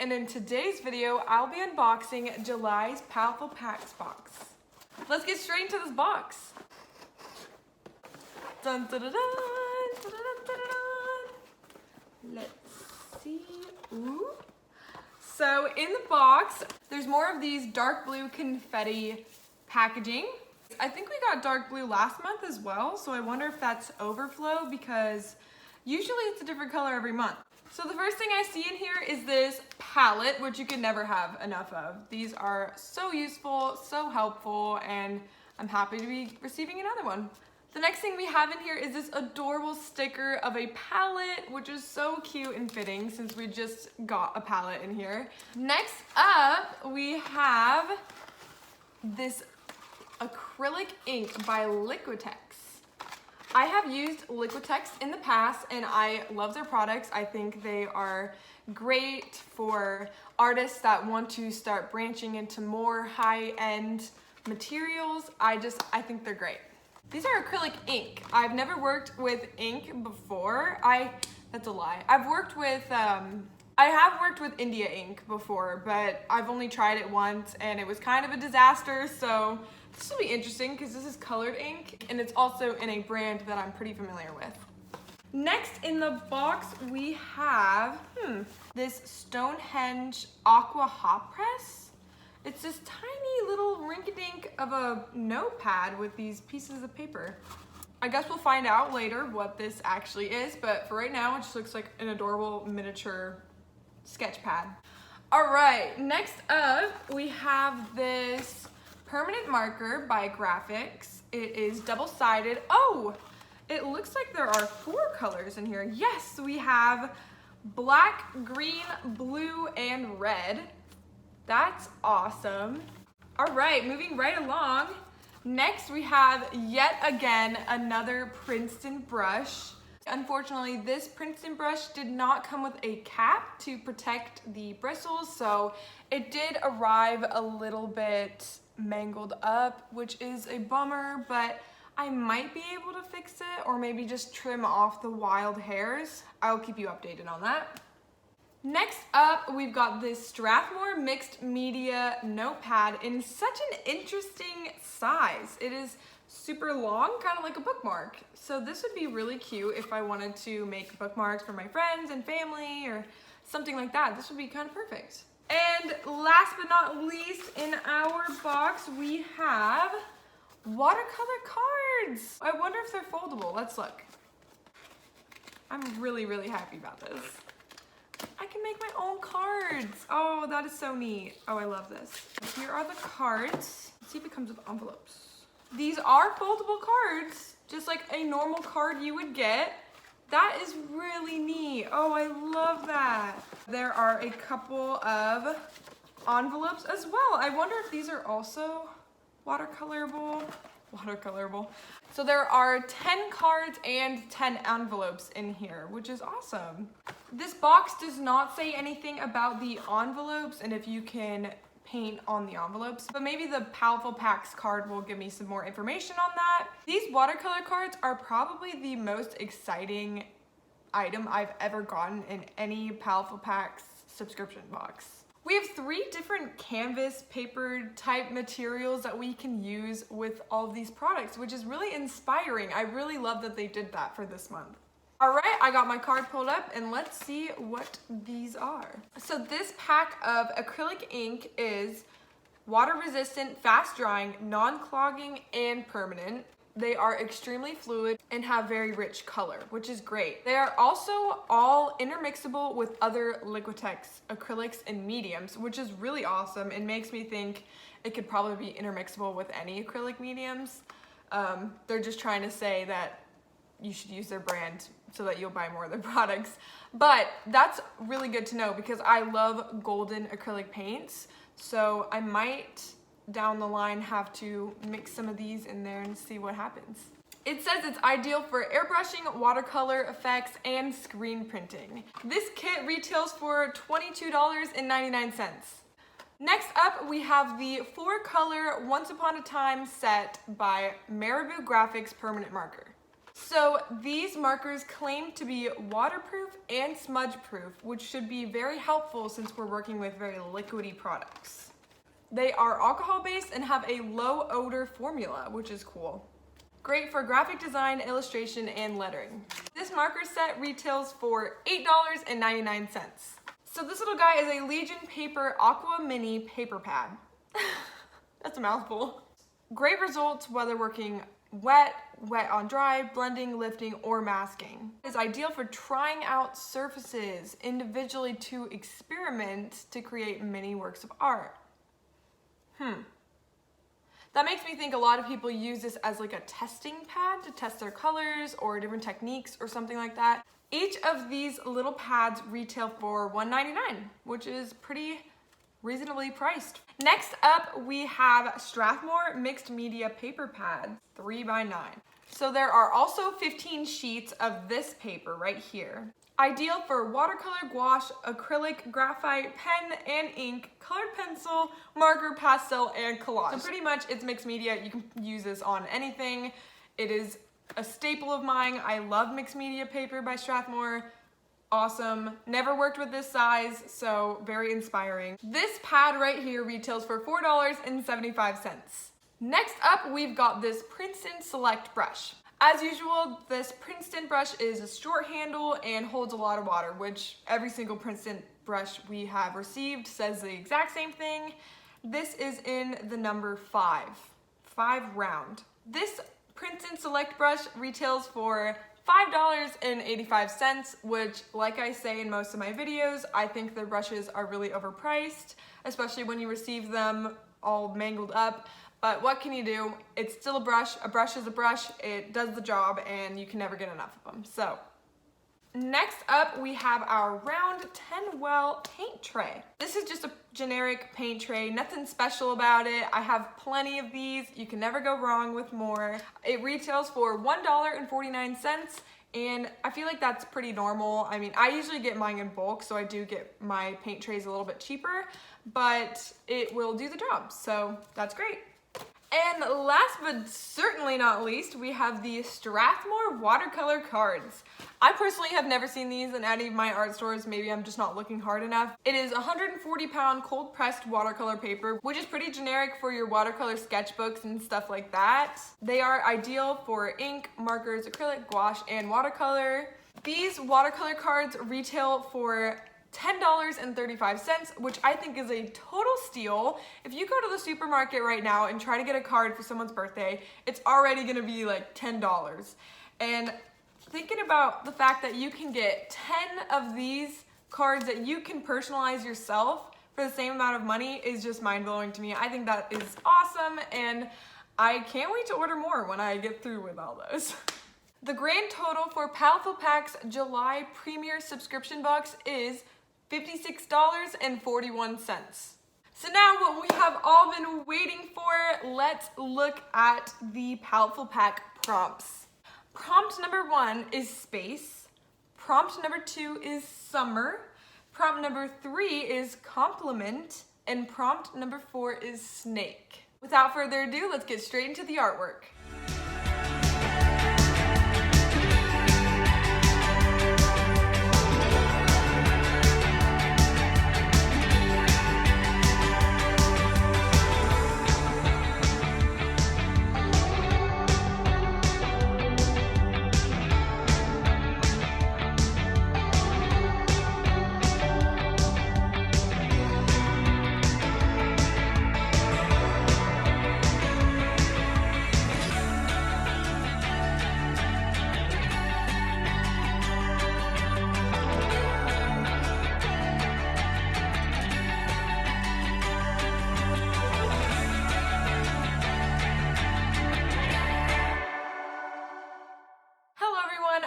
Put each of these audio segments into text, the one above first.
and in today's video, I'll be unboxing July's Paletteful Packs box. Let's get straight into this box. Dun, dun, dun, dun, dun, dun, dun, dun. Let's see. Ooh. So in the box, there's more of these dark blue confetti packaging. I think we got dark blue last month as well, so I wonder if that's overflow because usually it's a different color every month. So the first thing I see in here is this palette, which you can never have enough of. These are so useful, so helpful, and I'm happy to be receiving another one. The next thing we have in here is this adorable sticker of a palette, which is so cute and fitting since we just got a palette in here. Next up, we have this acrylic ink by Liquitex. I have used Liquitex in the past and I love their products. I think they are great for artists that want to start branching into more high-end materials. I think they're great. These are acrylic ink. I've never worked with ink before. That's a lie. I have worked with India ink before, but I've only tried it once and it was kind of a disaster, so this will be interesting because this is colored ink and it's also in a brand that I'm pretty familiar with. Next in the box we have this Stonehenge Aqua Hot Press. It's this tiny little rink-a-dink of a notepad with these pieces of paper. I guess we'll find out later what this actually is, but for right now it just looks like an adorable miniature sketch pad. All right, next up we have this permanent marker by Graphics. It is double-sided. Oh, it looks like there are 4 colors in here. Yes, we have black, green, blue, and red. That's awesome. All right, moving right along. Next, we have yet again another Princeton brush. Unfortunately, this Princeton brush did not come with a cap to protect the bristles, so it did arrive a little bit mangled up, which is a bummer, but I might be able to fix it or maybe just trim off the wild hairs. I'll keep you updated on that. Next up, we've got this Strathmore Mixed Media Notepad in such an interesting size. It is super long, kind of like a bookmark. So this would be really cute if I wanted to make bookmarks for my friends and family or something like that. This would be kind of perfect. And last but not least, in our box, we have watercolor cards. I wonder if they're foldable. Let's look. I'm really, really happy about this. I can make my own cards. Oh, that is so neat. Oh, I love this. Here are the cards. Let's see if it comes with envelopes. These are foldable cards, just like a normal card you would get. That is really neat. Oh, I love that. There are a couple of envelopes as well. I wonder if these are also watercolorable. So there are 10 cards and 10 envelopes in here, which is awesome. This box does not say anything about the envelopes and if you can paint on the envelopes, but maybe the Paletteful Packs card will give me some more information on that. These watercolor cards are probably the most exciting item I've ever gotten in any Paletteful Packs subscription box. We have 3 different canvas paper type materials that we can use with all of these products, which is really inspiring. I really love that they did that for this month. All right, I got my card pulled up and let's see what these are. So this pack of acrylic ink is water resistant, fast drying, non-clogging, and permanent. They are extremely fluid and have very rich color, which is great. They are also all intermixable with other Liquitex acrylics and mediums, which is really awesome and makes me think it could probably be intermixable with any acrylic mediums. They're just trying to say that you should use their brand so that you'll buy more of their products. But that's really good to know because I love golden acrylic paints. So I might down the line have to mix some of these in there and see what happens. It says it's ideal for airbrushing, watercolor effects, and screen printing. This kit retails for $22.99. Next up, we have the 4-color Once Upon a Time set by Marabou Graphics Permanent Marker. So these markers claim to be waterproof and smudge proof, which should be very helpful since we're working with very liquidy products. They are alcohol based and have a low odor formula, which is cool. Great for graphic design, illustration, and lettering. This marker set retails for $8.99. So this little guy is a Legion Paper Aqua Mini paper pad. That's a mouthful. Great results whether working wet on dry, blending, lifting, or masking. It is ideal for trying out surfaces individually to experiment to create mini works of art. That makes me think a lot of people use this as like a testing pad to test their colors or different techniques or something like that. Each of these little pads retail for $1.99, which is pretty reasonably priced. Next up, we have Strathmore Mixed Media Paper Pads, 3x9. So there are also 15 sheets of this paper right here. Ideal for watercolor, gouache, acrylic, graphite, pen and ink, colored pencil, marker, pastel, and collage. So pretty much it's mixed media. You can use this on anything. It is a staple of mine. I love mixed media paper by Strathmore. Awesome. Never worked with this size, so very inspiring. This pad right here retails for $4.75. Next up, we've got this Princeton Select brush. As usual, this Princeton brush is a short handle and holds a lot of water, which every single Princeton brush we have received says the exact same thing. This is in the number 5 round. This Princeton Select brush retails for $5.85, which, like I say in most of my videos, I think their brushes are really overpriced, especially when you receive them all mangled up. But what can you do? It's still a brush. A brush is a brush. It does the job, and you can never get enough of them. So, next up, we have our round 10 well paint tray. This is just a generic paint tray, nothing special about it. I have plenty of these. You can never go wrong with more. It retails for $1.49, and I feel like that's pretty normal. I mean, I usually get mine in bulk, so I do get my paint trays a little bit cheaper, but it will do the job, so that's great. And last but certainly not least, we have the Strathmore watercolor cards. I personally have never seen these in any of my art stores. Maybe I'm just not looking hard enough. It is 140-pound cold pressed watercolor paper, which is pretty generic for your watercolor sketchbooks and stuff like that. They are ideal for ink, markers, acrylic, gouache, and watercolor. These watercolor cards retail for $10.35, which I think is a total steal. If you go to the supermarket right now and try to get a card for someone's birthday, it's already gonna be like $10. And thinking about the fact that you can get 10 of these cards that you can personalize yourself for the same amount of money is just mind-blowing to me. I think that is awesome, and I can't wait to order more when I get through with all those. The grand total for Paletteful Pack's July Premier subscription box is $56.41. So now what we have all been waiting for, let's look at the Paletteful Pack prompts. Prompt number 1 is space. Prompt number 2 is summer. Prompt number 3 is compliment. And prompt number 4 is snake. Without further ado, let's get straight into the artwork.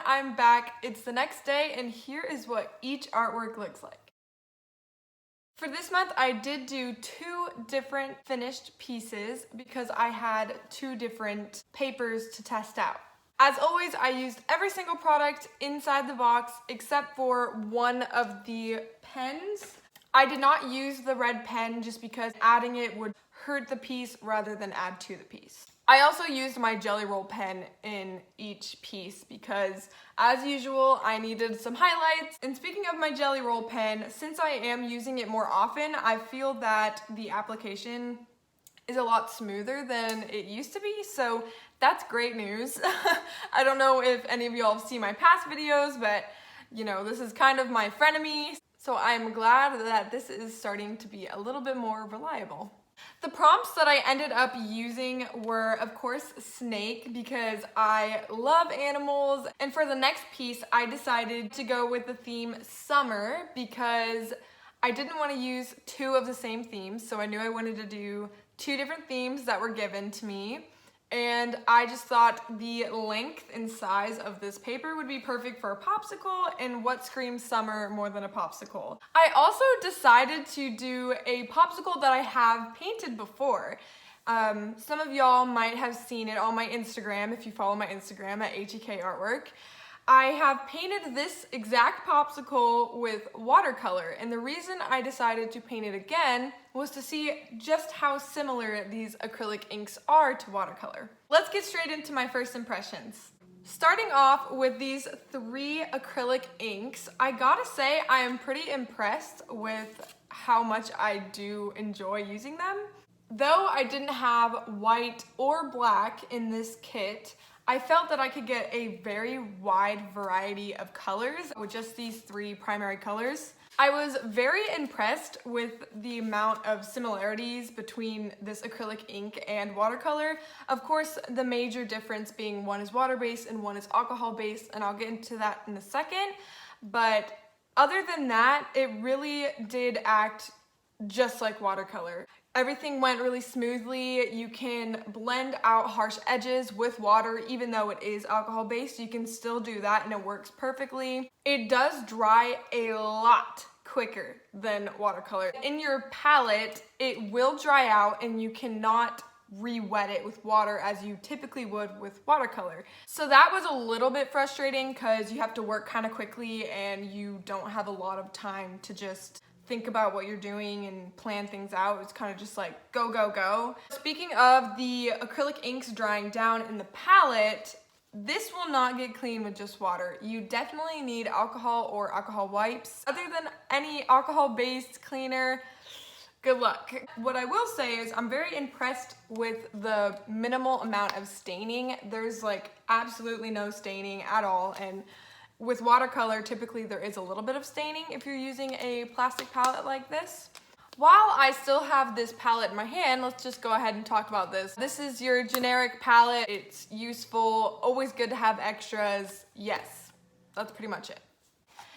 I'm back. It's the next day, and here is what each artwork looks like. For this month, I did do 2 different finished pieces because I had 2 different papers to test out. As always, I used every single product inside the box except for one of the pens. I did not use the red pen just because adding it would hurt the piece rather than add to the piece. I also used my Jelly Roll pen in each piece because, as usual, I needed some highlights. And speaking of my Jelly Roll pen, since I am using it more often, I feel that the application is a lot smoother than it used to be, so that's great news. I don't know if any of y'all have seen my past videos, but you know, this is kind of my frenemy, so I'm glad that this is starting to be a little bit more reliable. The prompts that I ended up using were, of course, snake, because I love animals. And for the next piece, I decided to go with the theme summer because I didn't want to use two of the same themes. So I knew I wanted to do two different themes that were given to me. And I just thought the length and size of this paper would be perfect for a popsicle, and what screams summer more than a popsicle. I also decided to do a popsicle that I have painted before. Some of y'all might have seen it on my Instagram if you follow my Instagram at HEK Artwork. I have painted this exact popsicle with watercolor, and the reason I decided to paint it again was to see just how similar these acrylic inks are to watercolor. Let's get straight into my first impressions. Starting off with these three acrylic inks, I gotta say I am pretty impressed with how much I do enjoy using them. Though I didn't have white or black in this kit, I felt that I could get a very wide variety of colors with just these three primary colors. I was very impressed with the amount of similarities between this acrylic ink and watercolor. Of course, the major difference being one is water-based and one is alcohol-based, and I'll get into that in a second. But other than that, it really did act just like watercolor. Everything went really smoothly. You can blend out harsh edges with water, even though it is alcohol-based. You can still do that and it works perfectly. It does dry a lot quicker than watercolor. In your palette, it will dry out and you cannot re-wet it with water as you typically would with watercolor. So that was a little bit frustrating because you have to work kind of quickly and you don't have a lot of time to just think about what you're doing and plan things out. It's kind of just like go, go, go. Speaking of the acrylic inks drying down in the palette, this will not get clean with just water. You definitely need alcohol or alcohol wipes. Other than any alcohol-based cleaner, good luck. What I will say is I'm very impressed with the minimal amount of staining. There's like absolutely no staining at all, and with watercolor, typically there is a little bit of staining if you're using a plastic palette like this. While I still have this palette in my hand, let's just go ahead and talk about this. This is your generic palette. It's useful, always good to have extras. Yes, that's pretty much it.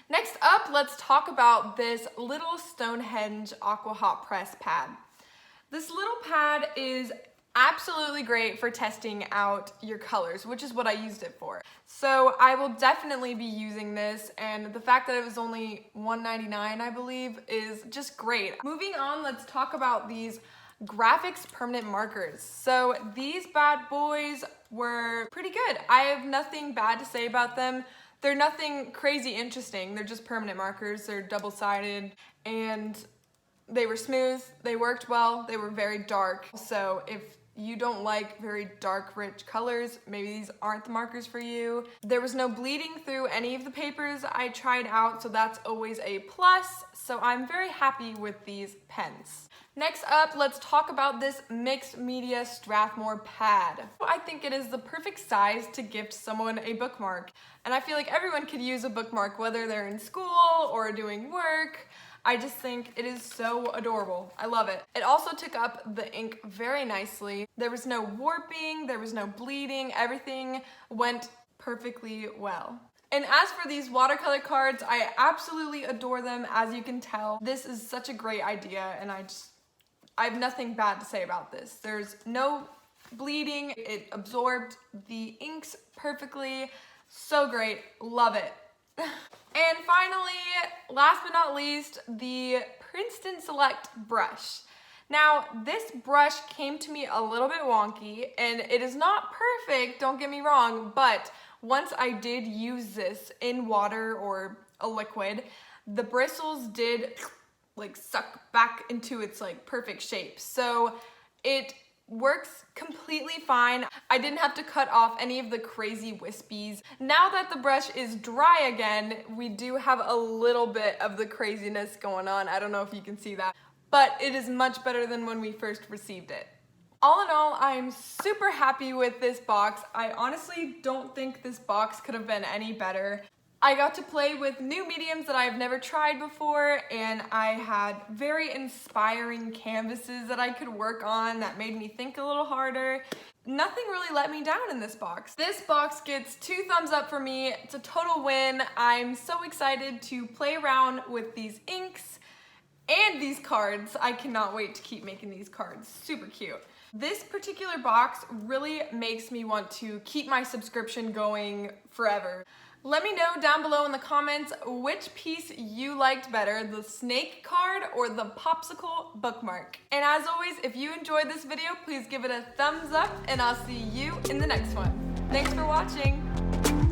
Next up, let's talk about this little Stonehenge Aqua Hot Press pad. This little pad is absolutely great for testing out your colors, which is what I used it for. So I will definitely be using this, and the fact that it was only $1.99, I believe, is just great. Moving on, let's talk about these graphics permanent markers. So these bad boys were pretty good. I have nothing bad to say about them. They're nothing crazy interesting. They're just permanent markers. They're double-sided, and they were smooth. They worked well. They were very dark. So if you don't like very dark, rich colors, maybe these aren't the markers for you. There was no bleeding through any of the papers I tried out, so that's always a plus. So I'm very happy with these pens. Next up, let's talk about this mixed media Strathmore pad. I think it is the perfect size to gift someone a bookmark. And I feel like everyone could use a bookmark, whether they're in school or doing work. I just think it is so adorable. I love it. It also took up the ink very nicely. There was no warping, there was no bleeding, everything went perfectly well. And as for these watercolor cards, I absolutely adore them, as you can tell. This is such a great idea, and I have nothing bad to say about this. There's no bleeding, it absorbed the inks perfectly. So great, love it. And finally, last but not least, the Princeton Select brush. Now, this brush came to me a little bit wonky, and it is not perfect, don't get me wrong, but once I did use this in water or a liquid, the bristles did like suck back into its like perfect shape. So It works completely fine. I didn't have to cut off any of the crazy wispies. Now that the brush is dry again, we do have a little bit of the craziness going on. I don't know if you can see that, but it is much better than when we first received it. All in all, I'm super happy with this box. I honestly don't think this box could have been any better. I got to play with new mediums that I've never tried before, and I had very inspiring canvases that I could work on that made me think a little harder. Nothing really let me down in this box. This box gets 2 thumbs up for me. It's a total win. I'm so excited to play around with these inks and these cards. I cannot wait to keep making these cards. Super cute. This particular box really makes me want to keep my subscription going forever. Let me know down below in the comments which piece you liked better, the snake card or the popsicle bookmark. And as always, if you enjoyed this video, please give it a thumbs up and I'll see you in the next one. Thanks for watching.